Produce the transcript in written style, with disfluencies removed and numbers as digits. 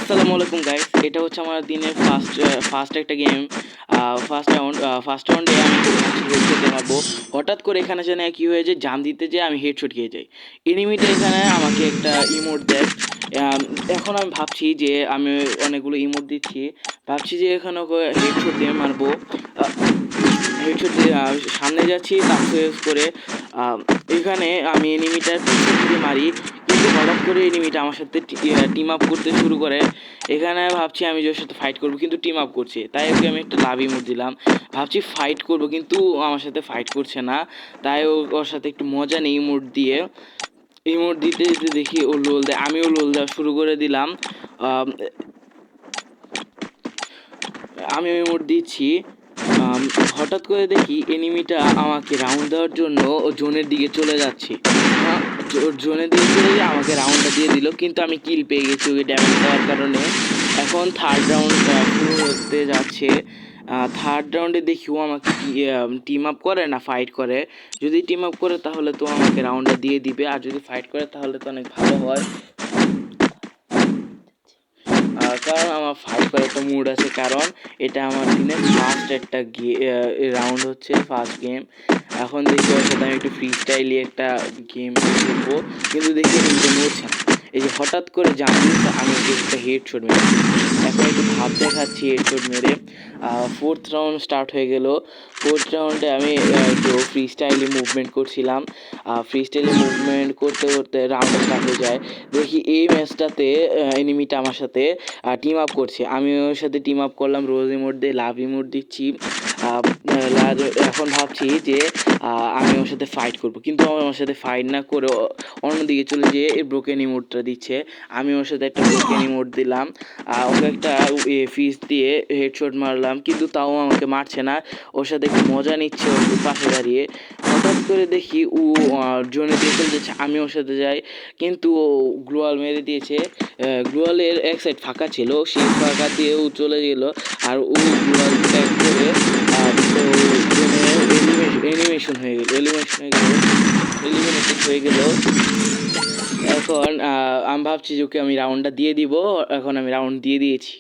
আসসালামু আলাইকুম গাইস, এটা হচ্ছে আমার দিনের ফার্স্ট একটা গেম। ফার্স্ট রাউন্ডে আমি হেডশট মারবো। হঠাৎ করে এখানে যেন কি হয়ে যায়, জাম দিতে যেয়ে আমি হেডশট খেয়ে যাই। এনিমিটা এখানে আমাকে একটা ইমোট দেয়। আম, এখন আমি ভাবছি যে আমি অনেকগুলো ইমোট দিচ্ছি, ভাবছি যে এখানে হেডশট দিয়ে মারবো। হেডশট দিয়ে সামনে যাচ্ছি সাকসেস করে। আহ, এখানে আমি এনিমিটার পিছন থেকে মারি, কিন্তু হঠাৎ করে এনিমিটা আমার সাথে টিম আপ করতে শুরু করে। এখানে ভাবছি আমি ওর সাথে ফাইট করবো, কিন্তু টিম আপ করছে, তাই ওকে আমি একটা লাভ ইমোট দিলাম। ভাবছি ফাইট করবো, কিন্তু আমার সাথে ফাইট করছে না। তাই ওর সাথে একটু মজা নেই ইমোট দিয়ে। ইমোট দিতে দিতে দেখি ও লোল দেয়, আমিও লোল দেওয়া শুরু করে দিলাম। আমি ইমোট দিচ্ছি। হঠাৎ করে দেখি এনিমিটা আমাকে রাউন্ড দেওয়ার জন্য জোনের দিকে চলে যাচ্ছে। জোনের দিকে চলে গিয়ে আমাকে রাউন্ডটা দিয়ে দিল, কিন্তু আমি কিল পেয়ে গেছি ওই ড্যামেজ দেওয়ার কারণে। এখন থার্ড রাউন্ড শুরু হতে যাচ্ছে। থার্ড রাউন্ডে দেখি ও আমাকে টিম আপ করে না ফাইট করে। যদি টিম আপ করে তাহলে তো আমাকে রাউন্ডটা দিয়ে দিবে, আর যদি ফাইট করে তাহলে তো অনেক ভালো হয়। কারণ আমার ফাইট করার একটা মুড আছে, কারণ এটা আমার দিনের ফার্স্ট একটা রাউন্ড হচ্ছে, ফার্স্ট গেম। এখন দেখি ওর সাথে আমি একটু ফ্রি স্টাইলি একটা গেম খেলবো, কিন্তু দেখি কিন্তু মরছে না। এই যে হঠাৎ করে জানিয়েছে, আমি ওকে একটা হেডশট মেরে, এখন একটু ভাব দেখাচ্ছি হেডশট মেরে। ফোর্থ রাউন্ড স্টার্ট হয়ে গেল। ফোর্থ রাউন্ডে আমি একটু ফ্রি স্টাইলে মুভমেন্ট করছিলাম। ফ্রি স্টাইলে মুভমেন্ট করতে করতে রাউন্ড স্টার্ট হয়ে যায়। দেখি এই ম্যাচটাতে এনিমিটা আমার সাথে টিম আপ করছে, আমি ওর সাথে টিম আপ করলাম, রোজ ইমোট দিয়ে লাভ ইমোট দিচ্ছি। এখন ভাবছি যে আমি ওর সাথে ফাইট করব, কিন্তু আমার সাথে ফাইট না করে অন্যদিকে চলে যেয়ে এই ব্রোকেন ইমোটটা দিচ্ছে। আমি ওর সাথে একটা ব্রোকেন ইমোট দিলাম, ওকে একটা ফিস দিয়ে হেডশট মারলাম, কিন্তু তাও আমাকে মারছে না। ওর সাথে একটু মজা নিচ্ছে ওর পাশে দাঁড়িয়ে। হঠাৎ করে দেখি ও জোনে দিয়ে চলে যাচ্ছে, আমি ওর সাথে যাই, কিন্তু ও গ্লোয়াল মেরে দিয়েছে। গ্লোয়ালের এক সাইড ফাঁকা ছিল, সেই ফাঁকা দিয়ে ও চলে গেল, আর ও গ্লোয়াল ব্যাক করে এলিমিনেশন হয়ে গেল। এলিমিনেশন হয়ে গেল। এখন আমি ভাবছি যে ওকে আমি রাউন্ডটা দিয়ে দিব, এখন আমি রাউন্ড দিয়ে দিয়েছি।